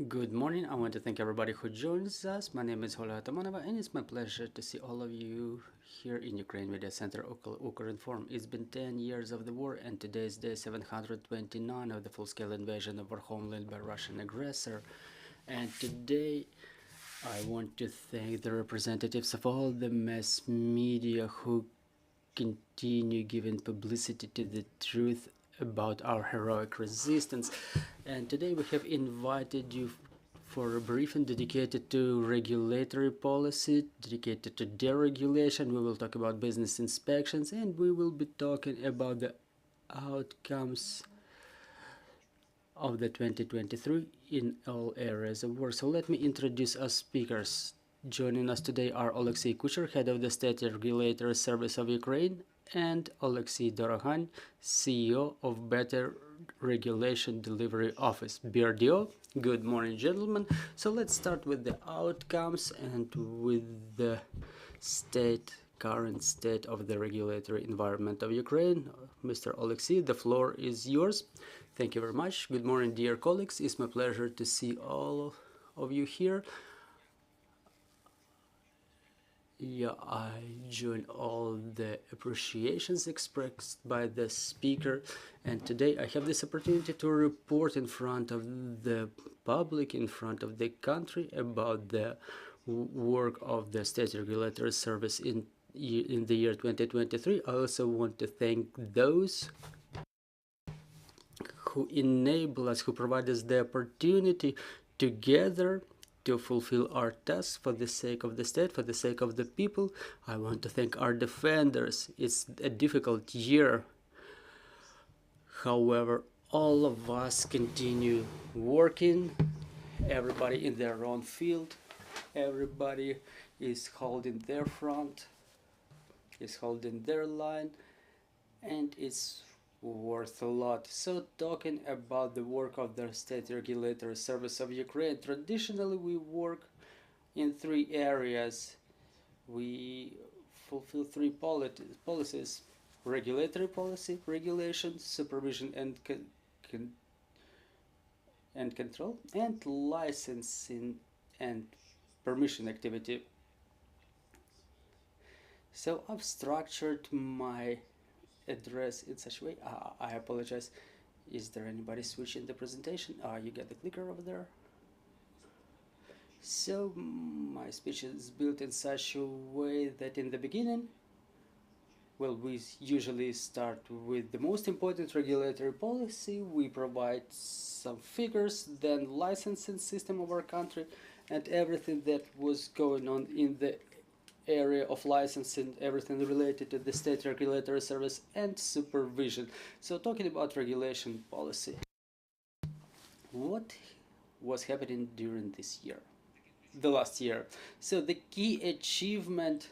Good morning. I want to thank everybody who joins us. My name is Hola Atamanova, and it's my pleasure to see all of you here in Ukraine Media Center Ukrinform. It's been 10 years of the war, and today is day 729 of the full-scale invasion of our homeland by Russian aggressor. And today, I want to thank the representatives of all the mass media who continue giving publicity to the truth about our heroic resistance. And today we have invited you for a briefing dedicated to regulatory policy, dedicated to deregulation. We will talk about business inspections, and we will be talking about the outcomes of the 2023 in all areas of work. So let me introduce our speakers. Joining us today are Oleksiy Kucher, Head of the State Regulatory Service of Ukraine, and Oleksii Dorogan, CEO of Better Regulation Delivery Office, BRDO. Good morning, gentlemen. So let's start with the outcomes and with the current state of the regulatory environment of Ukraine. Mr. Oleksiy, the floor is yours. Thank you very much. Good morning, dear colleagues. It's my pleasure to see all of you here. Yeah, I join all the appreciations expressed by the speaker, and today I have this opportunity to report in front of the public, in front of the country, about the work of the State Regulatory Service in the year 2023. I also want to thank those who enable us, who provide us the opportunity together to fulfill our tasks for the sake of the state, for the sake of the people. I want to thank our defenders. It's a difficult year. However, all of us continue working, everybody in their own field, everybody is holding their front, is holding their line, and it's worth a lot. So talking about the work of the State Regulatory Service of Ukraine, traditionally we work in three areas. We fulfill three policies: regulatory policy, regulation, supervision and control, and licensing and permission activity. So I've structured my address in such a way. I apologize. Is there anybody switching the presentation? You get the clicker over there. So my speech is built in such a way that in the beginning, well, we usually start with the most important regulatory policy. We provide some figures, then licensing system of our country, and everything that was going on in the area of licensing, everything related to the State Regulatory Service and supervision. So talking about regulation policy, what was happening during this year, the last year? So the key achievement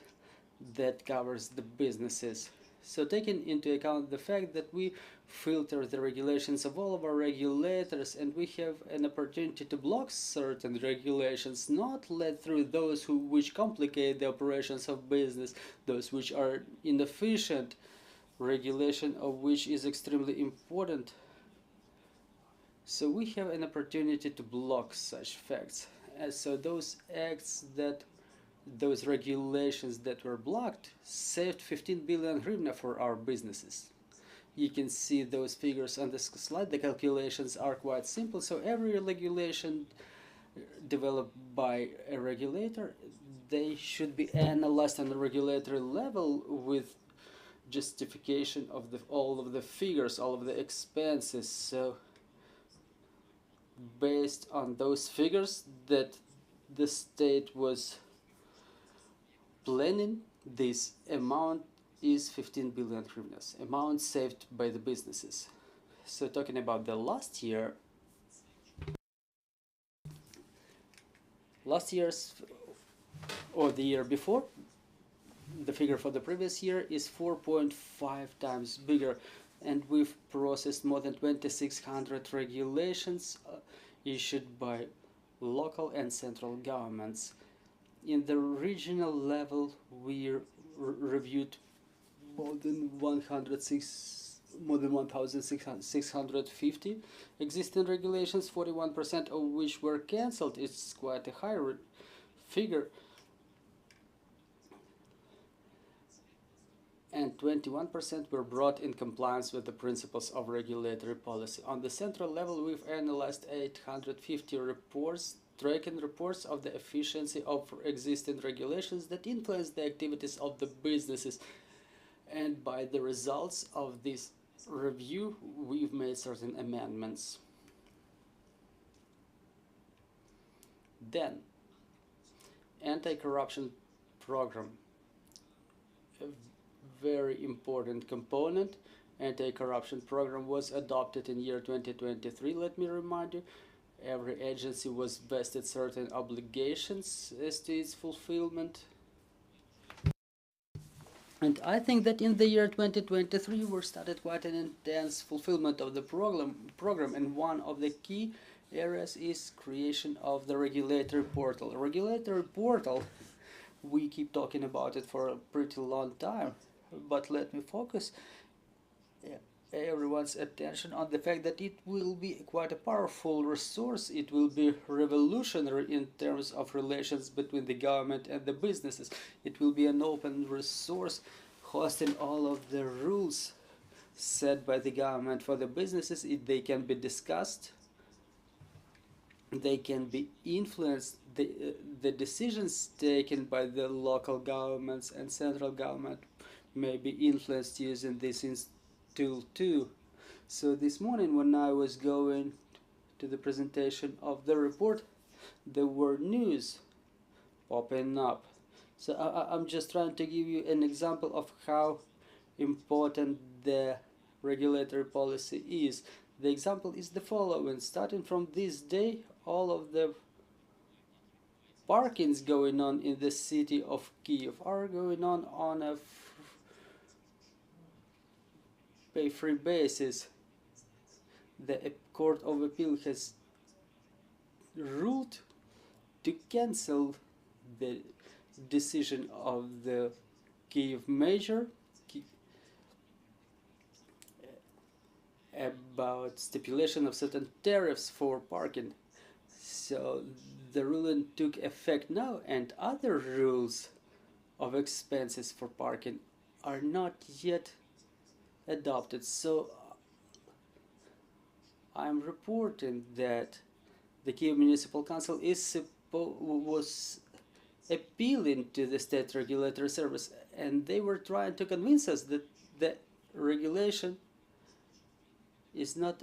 that covers the businesses. So taking into account the fact that we filter the regulations of all of our regulators, and we have an opportunity to block certain regulations, not let through those which complicate the operations of business, those which are inefficient, regulation of which is extremely important. So we have an opportunity to block such facts. And so those regulations that were blocked saved 15 billion hryvnia for our businesses. You can see those figures on this slide. The calculations are quite simple. So every regulation developed by a regulator, they should be analyzed on the regulatory level with justification of all of the figures, all of the expenses. So based on those figures that the state was planning, this amount is 15 billion hryvnias, amount saved by the businesses. So talking about the last year's or the year before, the figure for the previous year is 4.5 times bigger, and we've processed more than 2,600 regulations issued by local and central governments. In the regional level, we reviewed more than 106 more than 1,650 existing regulations, 41% of which were cancelled. It's quite a high figure. And 21% were brought in compliance with the principles of regulatory policy. On the central level, we've analyzed 850 reports, tracking reports of the efficiency of existing regulations that influence the activities of the businesses. And by the results of this review, we've made certain amendments. Then, anti-corruption program. A very important component. Anti-corruption program was adopted in year 2023. Let me remind you, every agency was vested certain obligations as to its fulfillment. And I think that in the year 2023 we started quite an intense fulfillment of the program, and one of the key areas is creation of the regulatory portal. Regulatory portal, we keep talking about it for a pretty long time, but let me focus everyone's attention on the fact that it will be quite a powerful resource. It will be revolutionary in terms of relations between the government and the businesses. It will be an open resource hosting all of the rules set by the government for the businesses. They can be discussed, they can be influenced, the decisions taken by the local governments and central government may be influenced using this tool too. So this morning when I was going to the presentation of the report, there were news popping up. So I'm just trying to give you an example of how important the regulatory policy is. The example is the following. Starting from this day, all of the parkings going on in the city of Kiev are going on a pay-free basis. The Court of Appeal has ruled to cancel the decision of the Kiev Major about stipulation of certain tariffs for parking. So the ruling took effect now, and other rules of expenses for parking are not yet adopted. So I'm reporting that the Kiev Municipal Council was appealing to the State Regulatory Service, and they were trying to convince us that the regulation is not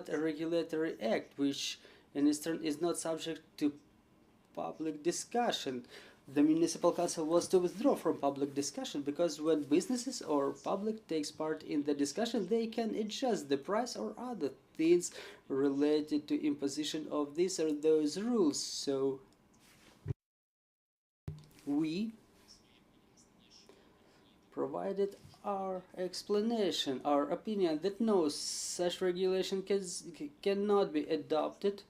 a regulatory act, which in turn is not subject to public discussion. The municipal council was to withdraw from public discussion because when businesses or public takes part in the discussion, they can adjust the price or other things related to imposition of these or those rules. So we provided our explanation, our opinion that no such regulation cannot be adopted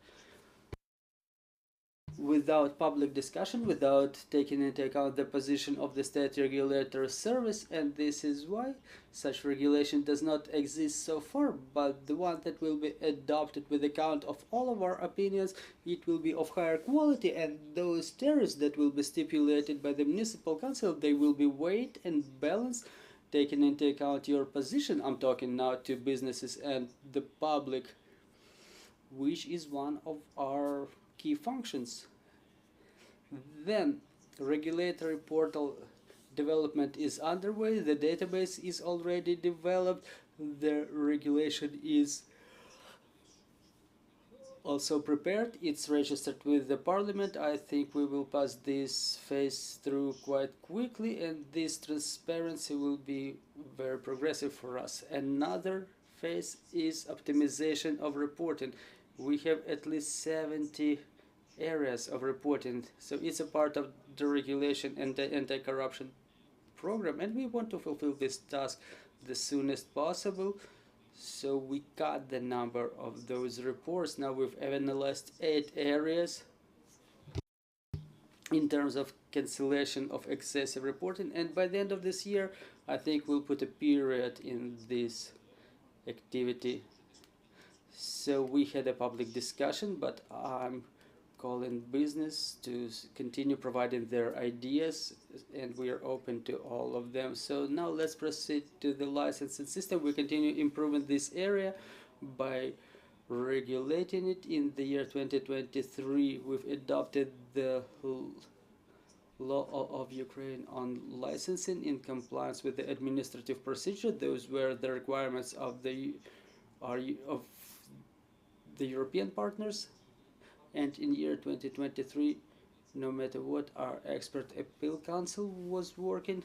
without public discussion, without taking into account the position of the State Regulatory Service, and this is why such regulation does not exist so far. But the one that will be adopted with account of all of our opinions, it will be of higher quality, and those tariffs that will be stipulated by the Municipal Council, they will be weighed and balanced, taking into account your position. I'm talking now to businesses and the public, which is one of our key functions. Then regulatory portal development is underway. The database is already developed. The regulation is also prepared. It's registered with the Parliament. I think we will pass this phase through quite quickly, and this transparency will be very progressive for us. Another phase is optimization of reporting. We have at least 70 areas of reporting, so it's a part of the regulation and the anti-corruption program, and we want to fulfill this task the soonest possible. So we cut the number of those reports. Now we've analyzed 8 areas, in terms of cancellation of excessive reporting, and by the end of this year I think we'll put a period in this activity. So we had a public discussion, but I'm calling business to continue providing their ideas, and we are open to all of them. So now let's proceed to the licensing system. We continue improving this area by regulating it. In the year 2023 we've adopted the law of Ukraine on licensing in compliance with the administrative procedure. Those were the requirements of the European partners. And in year 2023, no matter what, our expert appeal council was working.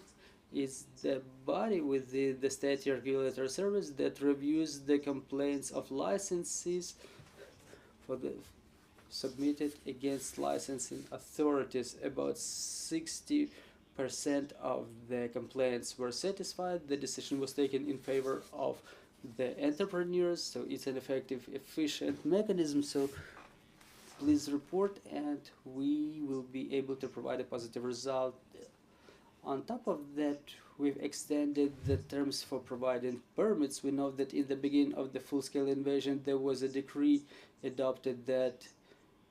Is the body with the state regulatory service that reviews the complaints of licensees for the submitted against licensing authorities. About 60% of the complaints were satisfied. The decision was taken in favor of the entrepreneurs, so it's an effective, efficient mechanism. So please report, and we will be able to provide a positive result. On top of that, we've extended the terms for providing permits. We know that in the beginning of the full-scale invasion there was a decree adopted that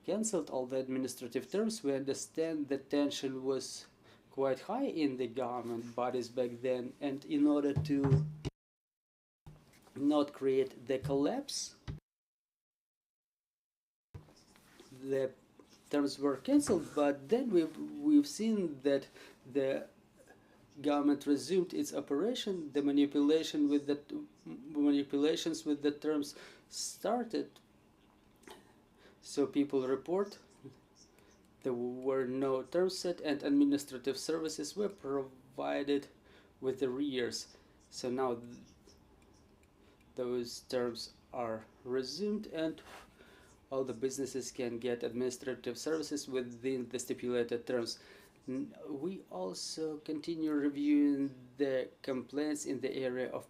cancelled all the administrative terms. We understand the tension was quite high in the government bodies back then, and in order to not create the collapse, the terms were cancelled. But then we've seen that the government resumed its operation. The manipulations with the terms started. So people report there were no terms set, and administrative services were provided with arrears. So now those terms are resumed, and all the businesses can get administrative services within the stipulated terms. We also continue reviewing the complaints in the area of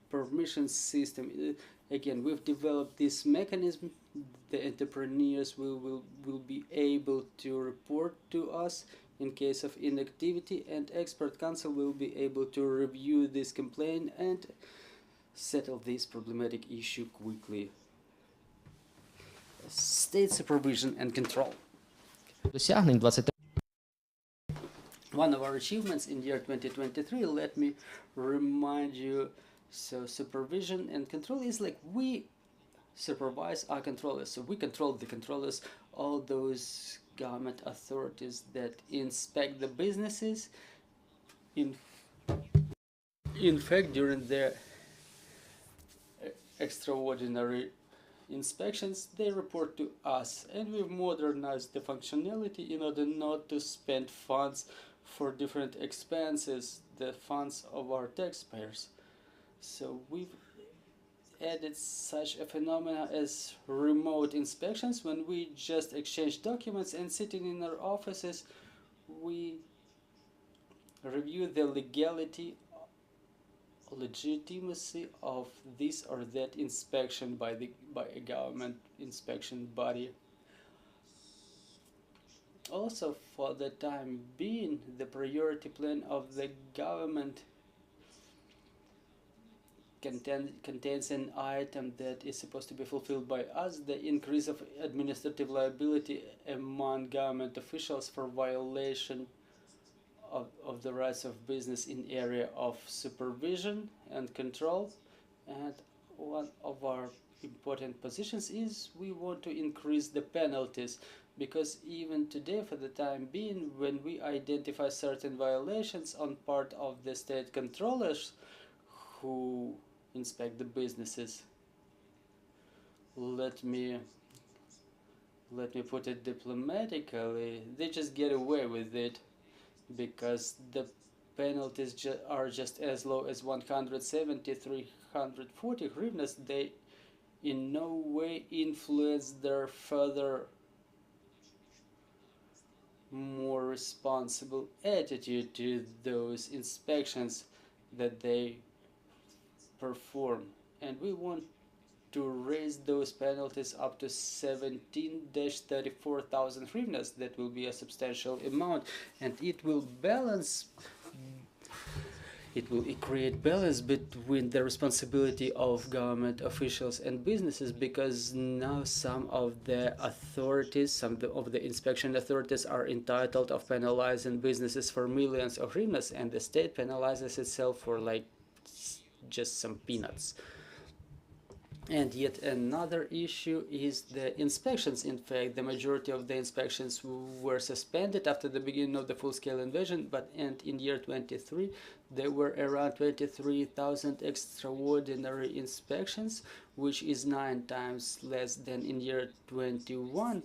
permission system. Again, we've developed this mechanism. The entrepreneurs will be able to report to us in case of inactivity, and expert council will be able to review this complaint and settle this problematic issue quickly. State supervision and control. Досягнень 23 One of our achievements in year 2023, let me remind you, so supervision and control is like we supervise our controllers. So we control the controllers, all those government authorities that inspect the businesses. In fact, during their extraordinary inspections, they report to us, and we've modernized the functionality in order not to spend funds for different expenses, the funds of our taxpayers. So we've added such a phenomena as remote inspections. When we just exchange documents and sitting in our offices, we review the legitimacy of this or that inspection by a government inspection body. Also, for the time being, the priority plan of the government contains an item that is supposed to be fulfilled by us: the increase of administrative liability among government officials for violation of the rights of business in area of supervision and control. And one of our important positions is we want to increase the penalties, because even today, for the time being, when we identify certain violations on part of the state controllers who inspect the businesses, let me put it diplomatically, they just get away with it, because the penalties are just as low as 170, 340 hryvnias. They in no way influence their further more responsible attitude to those inspections that they perform. And we want to raise those penalties up to 17-34,000 hryvnias. That will be a substantial amount, and it will create balance between the responsibility of government officials and businesses, because now some of the inspection authorities are entitled of penalizing businesses for millions of hryvnias, and the state penalizes itself for like just some peanuts. And yet another issue is the inspections. In fact, the majority of the inspections were suspended after the beginning of the full-scale invasion, and in year 23 there were around 23,000 extraordinary inspections, which is 9 times less than in year 21.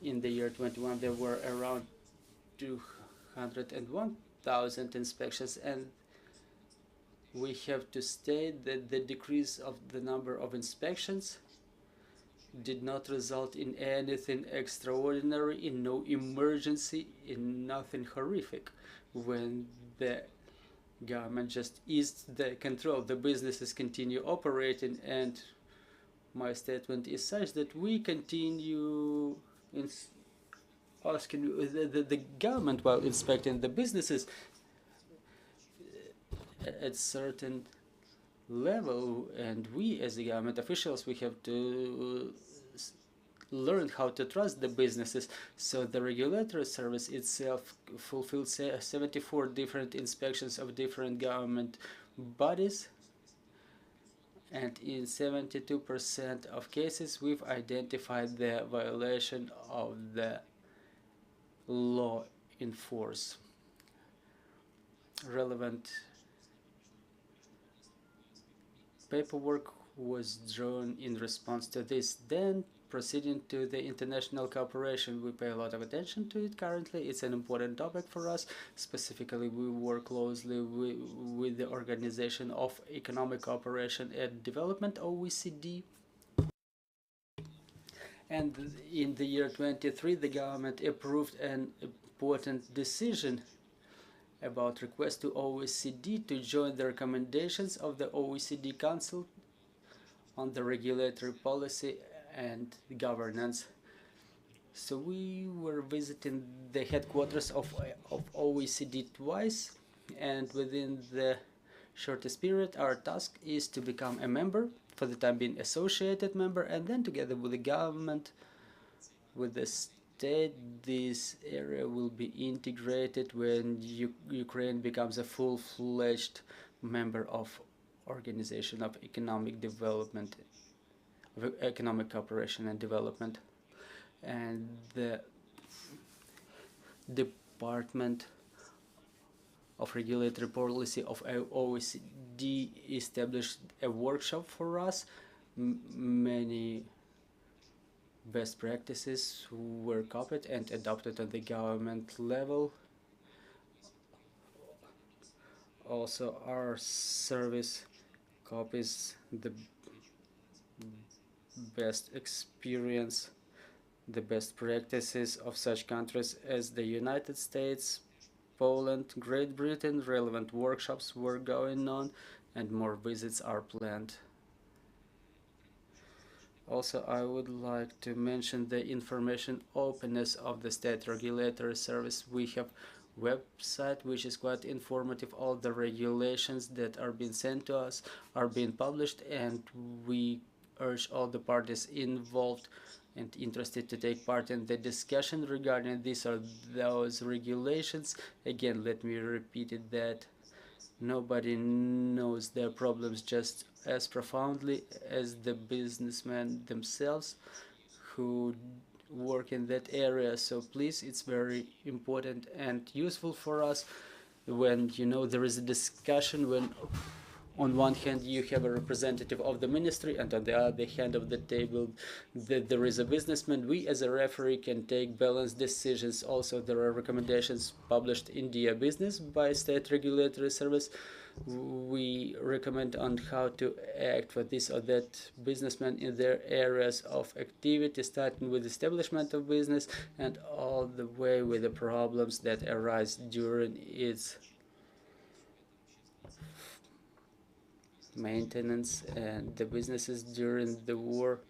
In the year 21 there were around 201,000 inspections, and we have to state that the decrease of the number of inspections did not result in anything extraordinary, in no emergency, in nothing horrific. When the government just eased the control, the businesses continue operating, and my statement is such that we continue asking the government, while inspecting the businesses, at certain level, and we as the government officials, we have to learn how to trust the businesses. So the regulatory service itself fulfilled 74 different inspections of different government bodies, and in 72% of cases we've identified the violation of the law in force. Relevant paperwork was drawn in response to this. Then, proceeding to the international cooperation, we pay a lot of attention to it currently. It's an important topic for us. Specifically, we work closely with the Organization of Economic Cooperation and Development, OECD. And in the year 23, the government approved an important decision about request to OECD to join the recommendations of the OECD Council on the regulatory policy and governance. So we were visiting the headquarters of OECD twice, and within the shortest period our task is to become a member, for the time being associated member, and then together with the government, with the this area will be integrated when Ukraine becomes a full-fledged member of Organization of Economic Development, of Economic Cooperation and Development. And the Department of Regulatory Policy of OECD established a workshop for us. Many best practices were copied and adopted at the government level. Also, our service copies the best experience, the best practices of such countries as the United States, Poland, Great Britain. Relevant workshops were going on, and more visits are planned. Also, I would like to mention the information openness of the State Regulatory Service. We have a website which is quite informative. All the regulations that are being sent to us are being published, and we urge all the parties involved and interested to take part in the discussion regarding these or those regulations. Again, let me repeat it, that nobody knows their problems just as profoundly as the businessmen themselves who work in that area. So please, it's very important and useful for us when there is a discussion, when on one hand you have a representative of the ministry, and on the other hand of the table there is a businessman. We as a referee can take balanced decisions. Also, there are recommendations published in Dear Business by State Regulatory Service. We recommend on how to act for this or that businessman in their areas of activity, starting with establishment of business and all the way with the problems that arise during its maintenance, and the businesses during the war.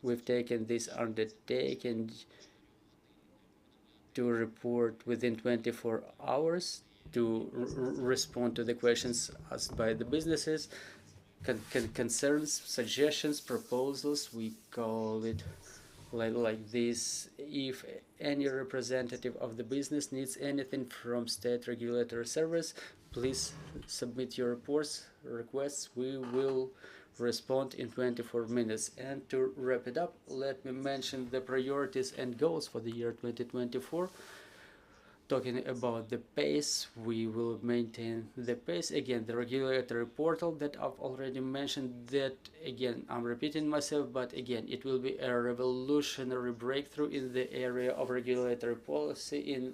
We've taken this undertaking to report within 24 hours to respond to the questions asked by the businesses, concerns, suggestions, proposals. We call it like this. If any representative of the business needs anything from state regulatory service, please submit your requests. We will respond in 24 minutes. And to wrap it up, let me mention the priorities and goals for the year 2024. Talking about the pace, we will maintain the pace. Again, the regulatory portal that I've already mentioned, that again, I'm repeating myself, but again, it will be a revolutionary breakthrough in the area of regulatory policy in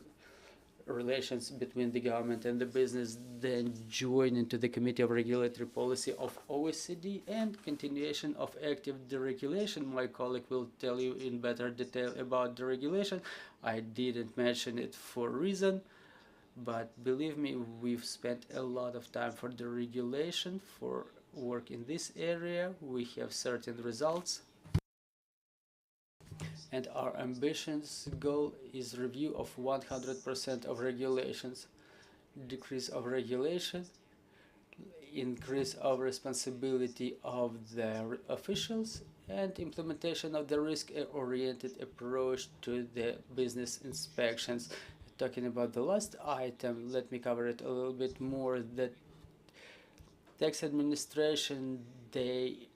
relations between the government and the business, then join into the Committee of Regulatory Policy of OECD, and continuation of active deregulation. My colleague will tell you in better detail about deregulation. I didn't mention it for a reason, but believe me, we've spent a lot of time for deregulation, for work in this area. We have certain results, and our ambitions goal is review of 100% of regulations, decrease of regulation, increase of responsibility of the officials, and implementation of the risk-oriented approach to the business inspections. Talking about the last item, let me cover it a little bit more. The tax administration, they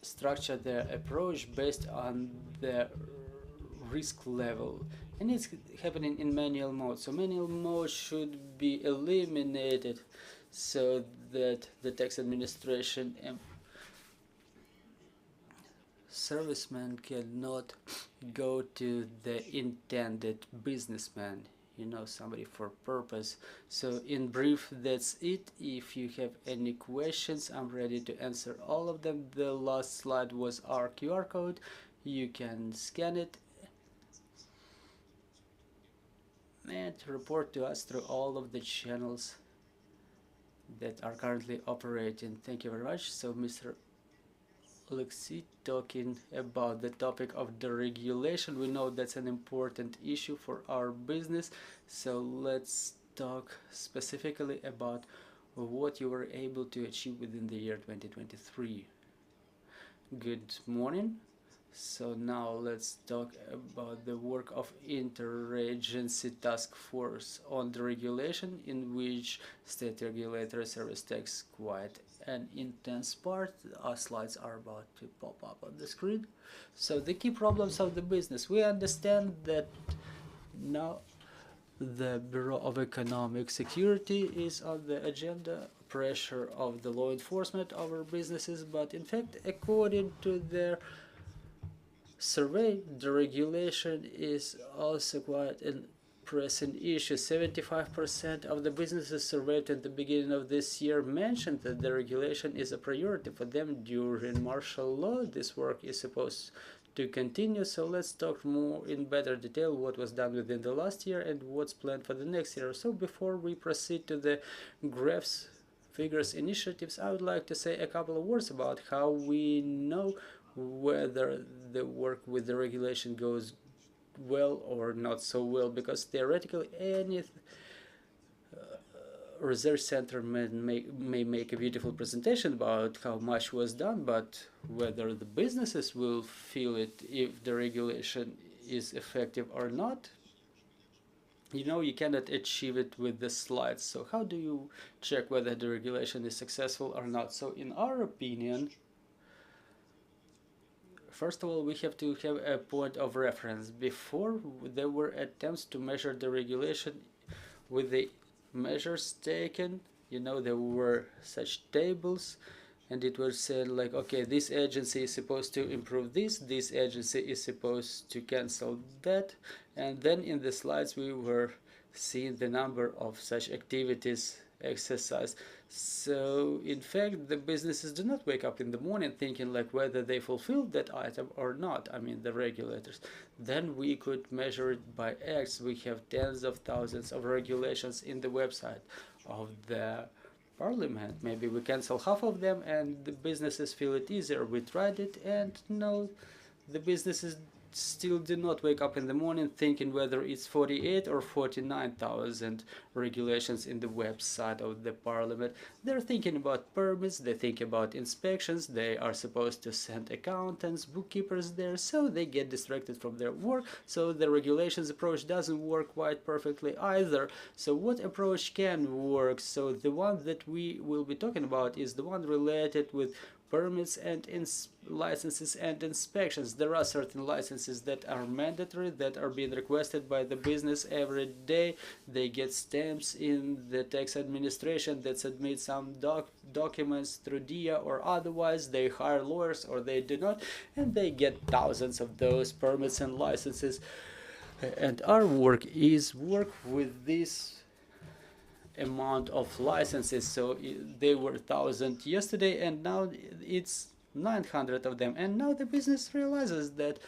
structure their approach based on the risk level, and it's happening in manual mode. So manual mode should be eliminated so that the tax administration and serviceman cannot go to the intended businessman, somebody for purpose. So in brief, that's it. If you have any questions, I'm ready to answer all of them. The last slide was our QR code. You can scan it and report to us through all of the channels that are currently operating. Thank you very much. So Mr. Oleksiy, talking about the topic of deregulation. We know that's an important issue for our business, so let's talk specifically about what you were able to achieve within the year 2023. Good morning. So now let's talk about the work of Interagency Task Force on Deregulation, in which State Regulatory Service takes quite an intense part. Our slides are about to pop up on the screen. So the key problems of the business. We understand that now the Bureau of Economic Security is on the agenda, pressure of the law enforcement over businesses, but in fact, according to their survey, deregulation is also quite a pressing issue. 75% of the businesses surveyed at the beginning of this year mentioned that deregulation is a priority for them during martial law. This work is supposed to continue, so let's talk more in better detail what was done within the last year and what's planned for the next year. So before we proceed to the graphs, figures, initiatives, I would like to say a couple of words about how we know whether the work with the regulation goes well or not so well, because theoretically any research center may make a beautiful presentation about how much was done, but whether the businesses will feel it, if the regulation is effective or not, you cannot achieve it with the slides. So how do you check whether the regulation is successful or not? So in our opinion, first of all, we have to have a point of reference. Before, there were attempts to measure the regulation with the measures taken. There were such tables, and it was said like, okay, this agency is supposed to improve this agency is supposed to cancel that, and then in the slides we were seeing the number of such activities exercised. So in fact, the businesses do not wake up in the morning thinking like whether they fulfilled that item or not. I mean, the regulators. Then we could measure it by X. We have tens of thousands of regulations in the website of the Parliament. Maybe we cancel half of them and the businesses feel it easier. We tried it and no, the businesses still do not wake up in the morning thinking whether it's 48 or 49,000 regulations in the website of the parliament. They're thinking about permits, they think about inspections, they are supposed to send accountants, bookkeepers there, so they get distracted from their work, so the regulations approach doesn't work quite perfectly either. So what approach can work? So the one that we will be talking about is the one related with permits and licenses and inspections. There are certain licenses that are mandatory, that are being requested by the business every day. They get stamps in the tax administration that submit some documents through DIA or otherwise. They hire lawyers or they do not, and they get thousands of those permits and licenses. And our work is work with this amount of licenses. So they were 1,000 yesterday and now it's 900 of them, and now the business realizes that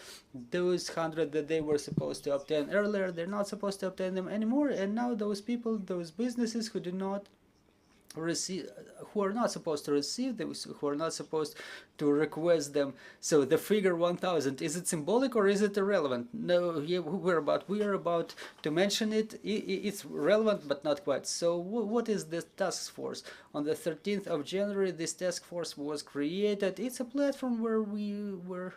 those 100 that they were supposed to obtain earlier, they're not supposed to obtain them anymore, and now those people, those businesses who do not receive, who are not supposed to receive them, who are not supposed to request them. So the figure 1,000, is it symbolic or is it irrelevant? No, we are about to mention it. It's relevant but not quite. So what is this task force? On the 13th of January this task force was created. It's a platform where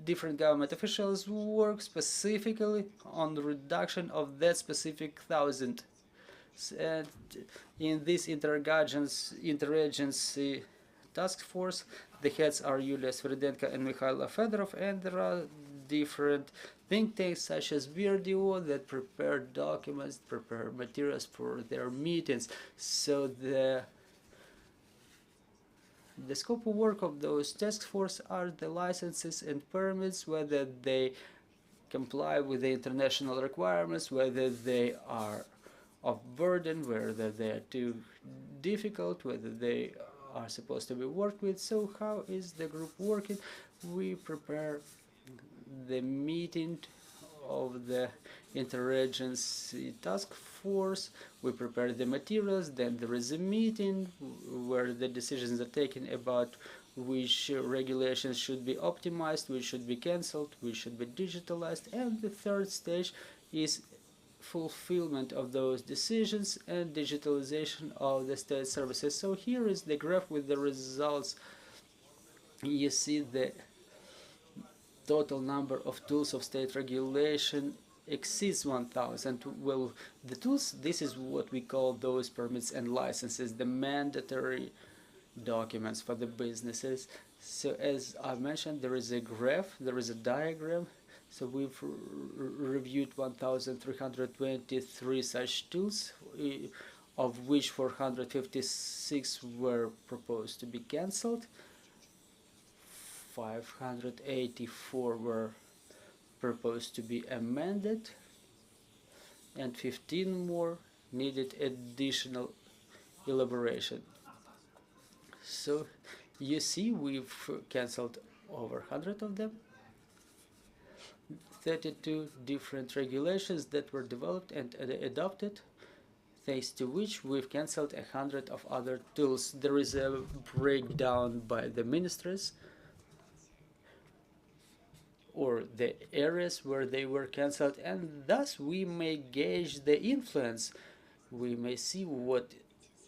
different government officials work specifically on the reduction of that specific 1,000. And in this interagency task force, the heads are Yulia Sviridenko and Mikhail Fedorov, and there are different think tanks such as BRDO that prepare documents, prepare materials for their meetings. So the scope of work of those task force are the licenses and permits, whether they comply with the international requirements, whether they are of burden, whether they're too difficult, whether they are supposed to be worked with. So how is the group working? We prepare the meeting of the interagency task force, we prepare the materials, then there is a meeting where the decisions are taken about which regulations should be optimized, which should be cancelled, which should be digitalized, and the third stage is fulfillment of those decisions and digitalization of the state services. So here is the graph with the results. You see the total number of tools of state regulation exceeds 1,000. Well, the tools, this is what we call those permits and licenses, the mandatory documents for the businesses. So as I mentioned, there is a graph, there is a diagram. So we've reviewed 1,323 such tools, of which 456 were proposed to be cancelled, 584 were proposed to be amended, and 15 more needed additional elaboration. So you see we've cancelled over 100 of them. 32 different regulations that were developed and adopted, thanks to which we've cancelled 100 of other tools. There is a breakdown by the ministries or the areas where they were cancelled, and thus we may gauge the influence. We may see what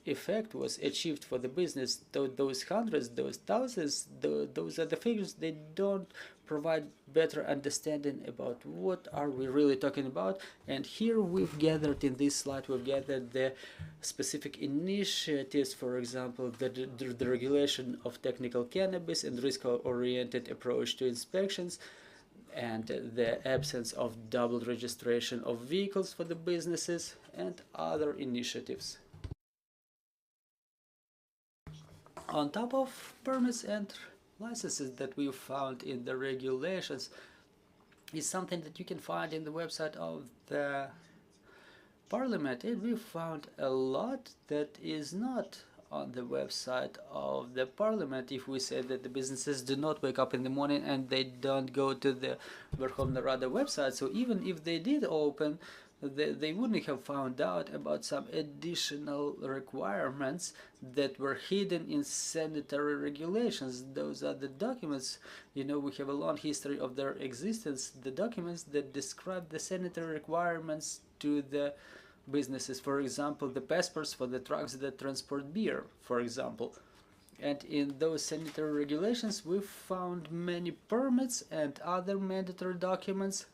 effect was achieved for the business. Those hundreds, those thousands, those are the figures. They don't provide better understanding about what are we really talking about. And here we've gathered, in this slide, we've gathered the specific initiatives, for example, the regulation of technical cannabis and risk-oriented approach to inspections, and the absence of double registration of vehicles for the businesses, and other initiatives. On top of permits and licenses that we found in the regulations is something that you can find in the website of the Parliament, and we found a lot that is not on the website of the Parliament. If we say that the businesses do not wake up in the morning and they don't go to the Verkhovna Rada website, so even if they did open they wouldn't have found out about some additional requirements that were hidden in sanitary regulations. Those are the documents, we have a long history of their existence, the documents that describe the sanitary requirements to the businesses. For example, the passports for the trucks that transport beer, for example. And in those sanitary regulations, we found many permits and other mandatory documents.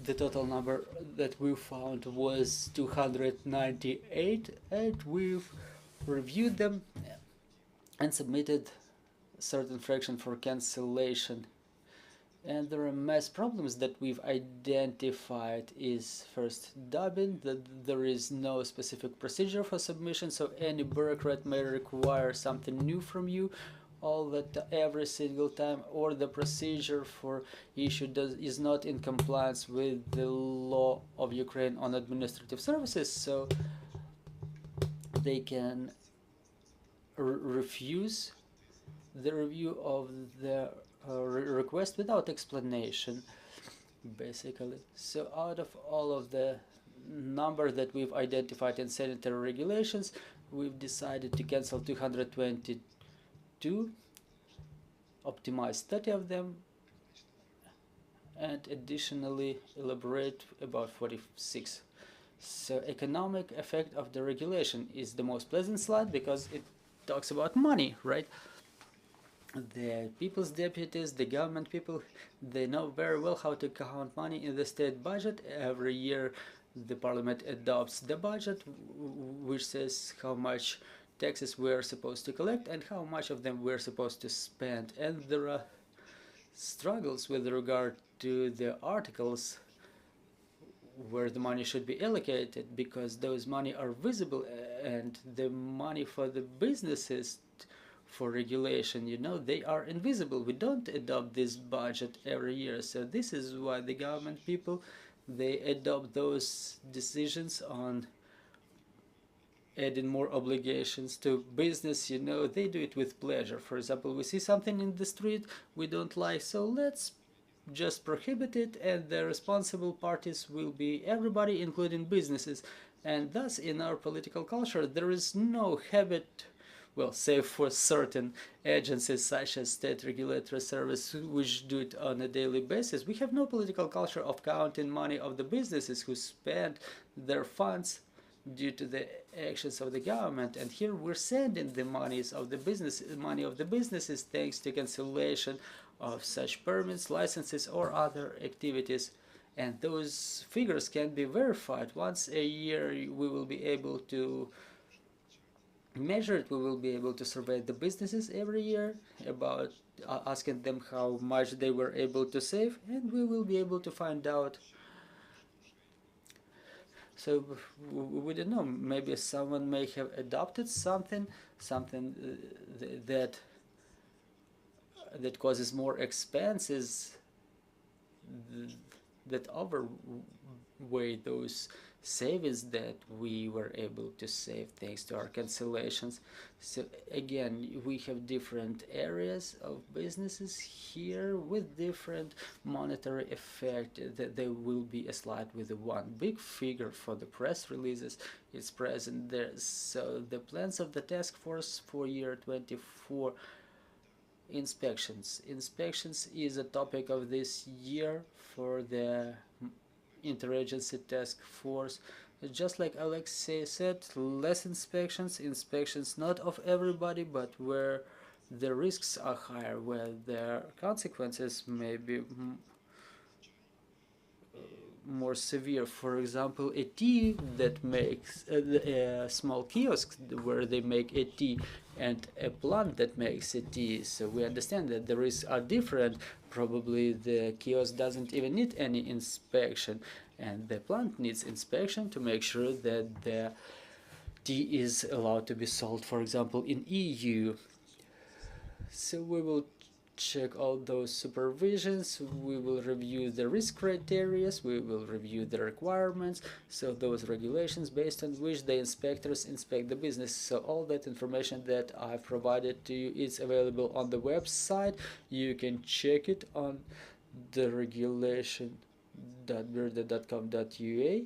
The total number that we found was 298, and we've reviewed them and submitted certain fraction for cancellation. And there are mass problems that we've identified is first dubbing, that there is no specific procedure for submission, so any bureaucrat may require something new from you all that every single time, or the procedure for issue is not in compliance with the law of Ukraine on administrative services, so they can refuse the review of the request without explanation, basically. So out of all of the number that we've identified in sanitary regulations, we've decided to cancel 222, optimize 30 of them, and additionally elaborate about 46. So economic effect of the regulation is the most pleasant slide because it talks about money, right? The people's deputies, the government people, they know very well how to count money in the state budget. Every year the parliament adopts the budget, which says how much taxes we're supposed to collect and how much of them we're supposed to spend. And there are struggles with regard to the articles where the money should be allocated, because those money are visible, and the money for the businesses for regulation, they are invisible. We don't adopt this budget every year, so this is why the government people, they adopt those decisions on adding more obligations to business. They do it with pleasure. For example, we see something in the street we don't like, so let's just prohibit it, and the responsible parties will be everybody, including businesses. And thus, in our political culture, there is no habit, well, save for certain agencies such as State Regulatory Service, which do it on a daily basis. We have no political culture of counting money of the businesses who spend their funds due to the actions of the government. And here we're sending the money of the businesses thanks to cancellation of such permits, licenses, or other activities. And those figures can be verified. Once a year we will be able to measure it. We will be able to survey the businesses every year about asking them how much they were able to save, and we will be able to find out. So we don't know, maybe someone may have adopted something that causes more expenses that outweigh those savings that we were able to save thanks to our cancellations. So again, we have different areas of businesses here with different monetary effect. That there will be a slide with one big figure for the press releases. It's present there. So the plans of the task force for year 24. Inspections is a topic of this year for the Interagency Task Force. Just like Oleksiy said, less inspections not of everybody, but where the risks are higher, where the consequences may be more severe. For example, a tea that makes a small kiosk where they make a tea, and a plant that makes a tea. So we understand that the risks are different. Probably the kiosk doesn't even need any inspection, and the plant needs inspection to make sure that the tea is allowed to be sold, for example, in EU. So we will check all those supervisions, we will review the risk criteria, we will review the requirements, so those regulations based on which the inspectors inspect the business. So all that information that I've provided to you is available on the website. You can check it on Deregulation www.brdo.com.ua.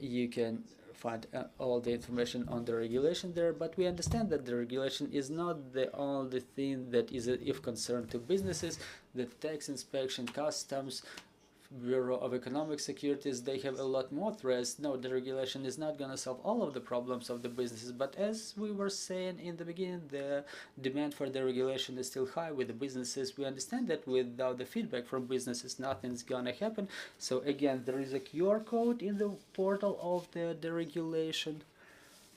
You can find all the information on the regulation there, but we understand that the regulation is not the only thing that is of concern to businesses. The tax inspection, customs, Bureau of Economic Securities, they have a lot more threats. No, the regulation is not going to solve all of the problems of the businesses, but as we were saying in the beginning, the demand for the regulation is still high with the businesses. We understand that without the feedback from businesses, nothing's going to happen. So again, there is a QR code in the portal of the deregulation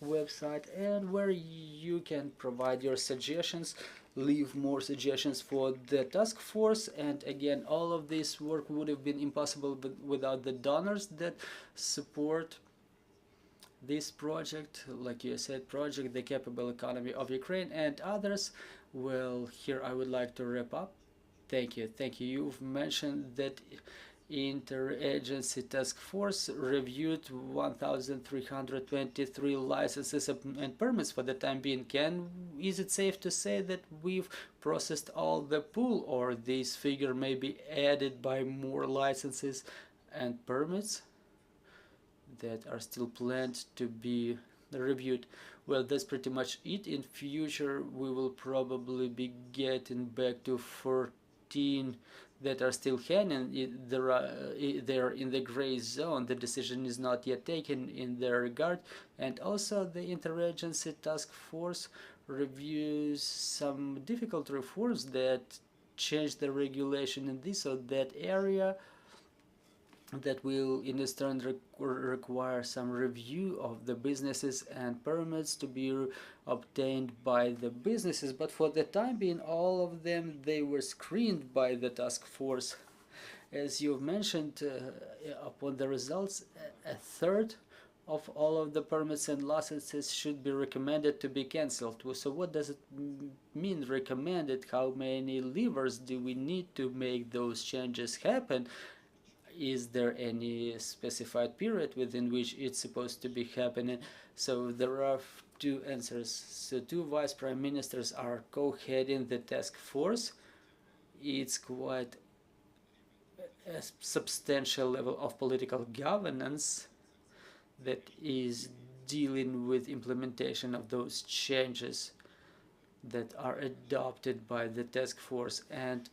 website, and where you can provide your suggestions, leave more suggestions for the task force. And again, all of this work would have been impossible without the donors that support this project, like you said, project the capable economy of Ukraine and others. Well, here I would like to wrap up. Thank you. You've mentioned that Interagency Task Force reviewed 1,323 licenses and permits for the time being. Is it safe to say that we've processed all the pool, or this figure may be added by more licenses and permits that are still planned to be reviewed? Well, that's pretty much it. In future, we will probably be getting back to 14 that are still hanging. They're in the gray zone. The decision is not yet taken in their regard. And also the Interagency Task Force reviews some difficult reforms that change the regulation in this or that area, that will in its turn require some review of the businesses and permits to be obtained by the businesses. But for the time being, all of them, they were screened by the task force. As you've mentioned, upon the results, a third of all of the permits and licenses should be recommended to be cancelled. So what does it mean, recommended? How many levers do we need to make those changes happen? Is there any specified period within which it's supposed to be happening? So there are two answers. So two vice prime ministers are co-heading the task force. It's quite a substantial level of political governance that is dealing with implementation of those changes that are adopted by the task force. And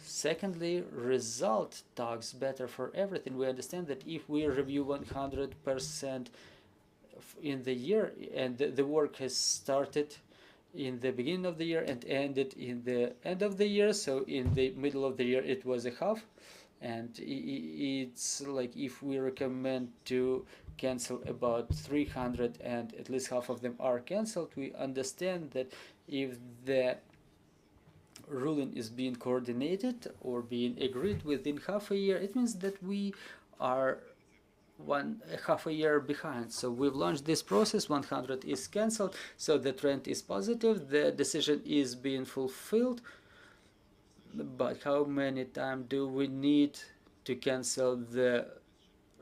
secondly, result talks better for everything. We understand that if we review 100% in the year, and the work has started in the beginning of the year and ended in the end of the year, so in the middle of the year it was a half, and it's like if we recommend to cancel about 300 and at least half of them are cancelled, we understand that if the ruling is being coordinated or being agreed within half a year, it means that we are half a year behind. So we've launched this process, 100 is cancelled, so the trend is positive, the decision is being fulfilled. But how many times do we need to cancel the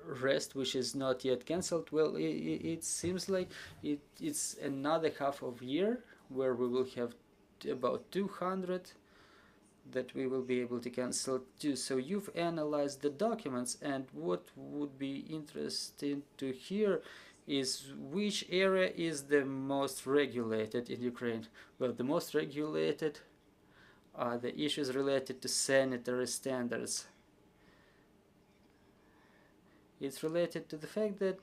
rest which is not yet cancelled? Well, it seems like it's another half of year where we will have about 200 that we will be able to cancel too. So you've analyzed the documents, and what would be interesting to hear is which area is the most regulated in Ukraine. Well, the most regulated are the issues related to sanitary standards. It's related to the fact that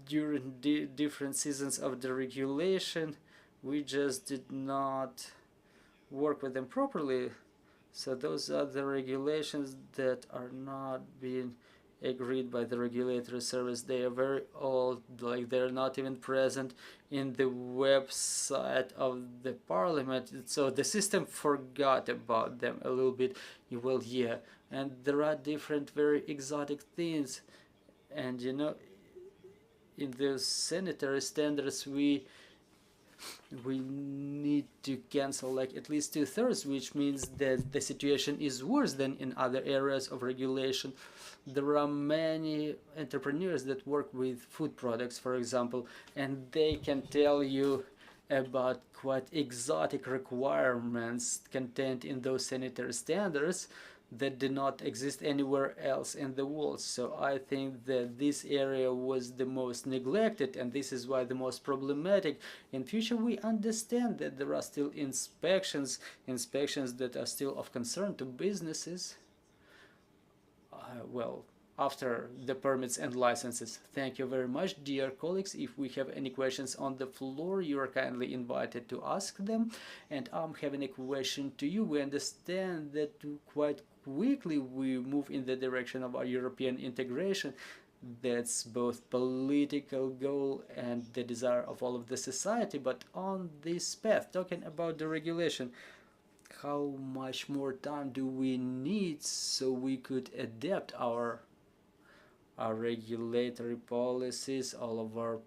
during different seasons of the regulation, we just did not work with them properly. So those are the regulations that are not being agreed by the regulatory service. They are very old, like they're not even present in the website of the parliament. So the system forgot about them a little bit. Well, yeah, and there are different very exotic things, and you know, in the sanitary standards we need to cancel like at least 2/3, which means that the situation is worse than in other areas of regulation. There are many entrepreneurs that work with food products, for example, and they can tell you about quite exotic requirements contained in those sanitary standards that do not exist anywhere else in the world. So I think that this area was the most neglected, and this is why the most problematic. In future, we understand that there are still inspections that are still of concern to businesses. Well, after the permits and licenses. Thank you very much, dear colleagues. If we have any questions on the floor, you are kindly invited to ask them. And I'm having a question to you. We understand that quite quickly we move in the direction of our European integration. That's both political goal and the desire of all of the society. But on this path, talking about the regulation, how much more time do we need so we could adapt our regulatory policies, all of our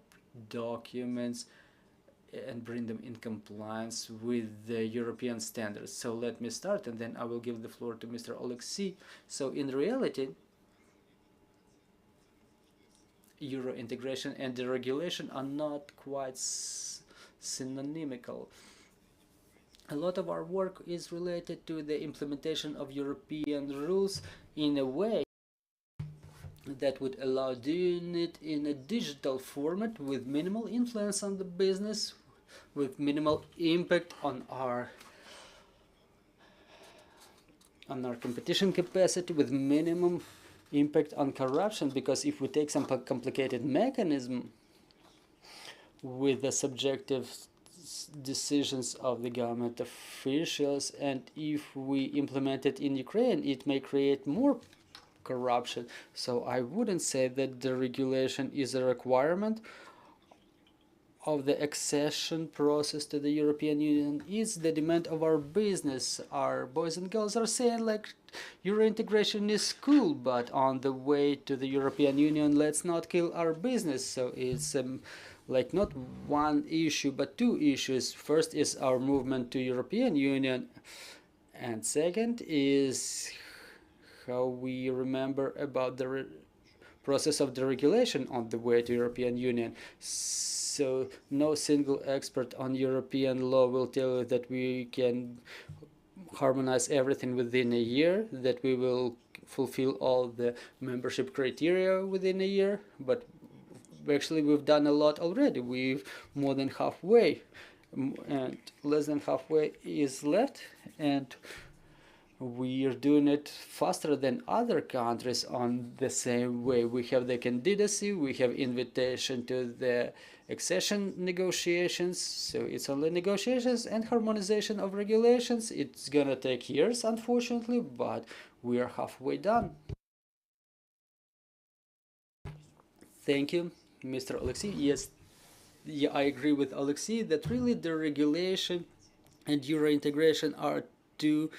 documents, and bring them in compliance with the European standards? So let me start, and then I will give the floor to Mr. Oleksiy. So in reality, Euro integration and deregulation are not quite synonymical. A lot of our work is related to the implementation of European rules in a way that would allow doing it in a digital format with minimal influence on the business, with minimal impact on our competition capacity, with minimum impact on corruption. Because if we take some complicated mechanism with the subjective decisions of the government officials, and if we implement it in Ukraine, it may create more corruption. So I wouldn't say that the regulation is a requirement of the accession process to the European Union. It's the demand of our business. Our boys and girls are saying like Euro integration is cool, but on the way to the European Union, let's not kill our business. So it's like not one issue but two issues. First is our movement to European Union, and second is how we remember about the process of deregulation on the way to European Union. So no single expert on European law will tell you that we can harmonize everything within a year, that we will fulfill all the membership criteria within a year, but actually we've done a lot already. We've more than halfway, and less than halfway is left, and we are doing it faster than other countries on the same way. We have the candidacy, we have invitation to the accession negotiations, so it's only negotiations and harmonization of regulations. It's gonna take years, unfortunately, but we are halfway done. Thank you, Mr. Oleksiy. Yes, yeah, I agree with Oleksiy that really the regulation and Euro integration are two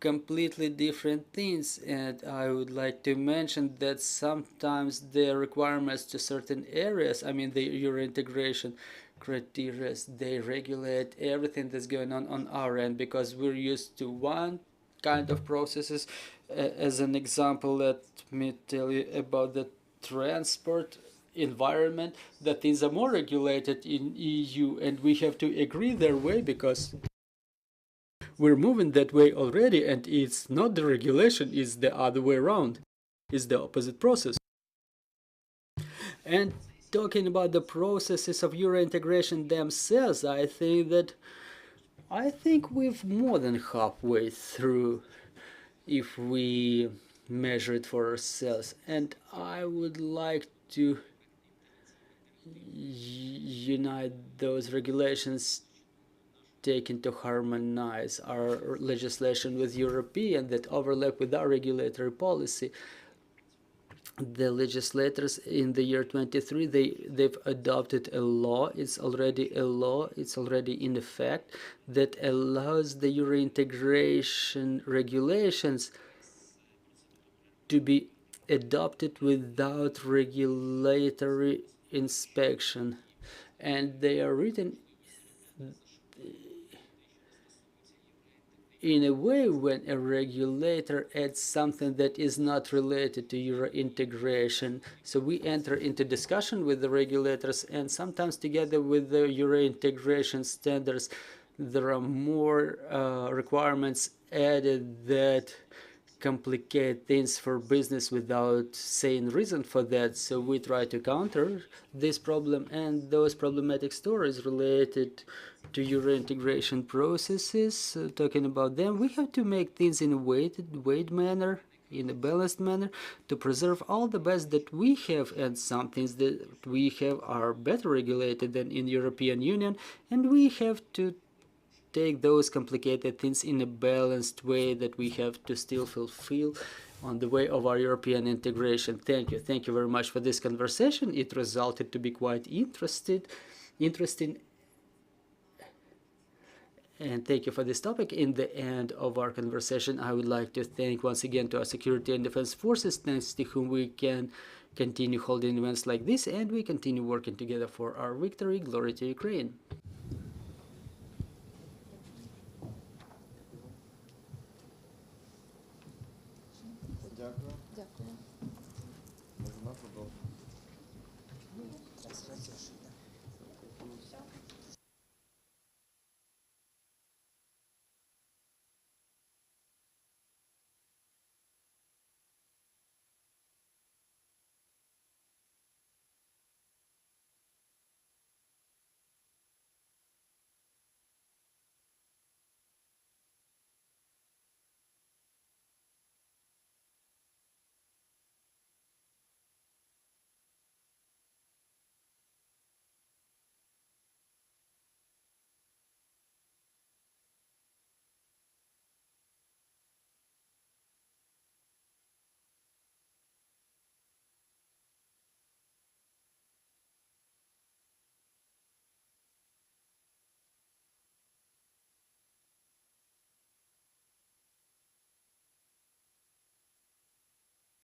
completely different things, and I would like to mention that sometimes the requirements to certain areas, I mean the Euro integration criteria, they regulate everything that's going on our end, because we're used to one kind of processes. As an example, let me tell you about the transport environment, that things are more regulated in EU, and we have to agree their way because we're moving that way already, and it's not the regulation, it's the other way around. It's the opposite process. And talking about the processes of Euro integration themselves, I think we've more than halfway through if we measure it for ourselves. And I would like to unite those regulations taken to harmonize our legislation with European that overlap with our regulatory policy. The legislators in the year 23, they've adopted a law. It's already a law. It's already in effect that allows the Euro integration regulations to be adopted without regulatory inspection, and they are written in a way, when a regulator adds something that is not related to Euro integration, so we enter into discussion with the regulators, and sometimes together with the Euro integration standards, there are more requirements added that complicate things for business without saying reason for that. So we try to counter this problem, and those problematic stories related to Euro integration processes, talking about them, we have to make things in a weighted manner, in a balanced manner, to preserve all the best that we have, and some things that we have are better regulated than in European Union, and we have to take those complicated things in a balanced way that we have to still fulfill on the way of our European integration. Thank you. Thank you very much for this conversation. It resulted to be quite interesting. And thank you for this topic. In the end of our conversation, I would like to thank once again to our security and defense forces, thanks to whom we can continue holding events like this, and we continue working together for our victory. Glory to Ukraine. Дякую. Можна продовжити.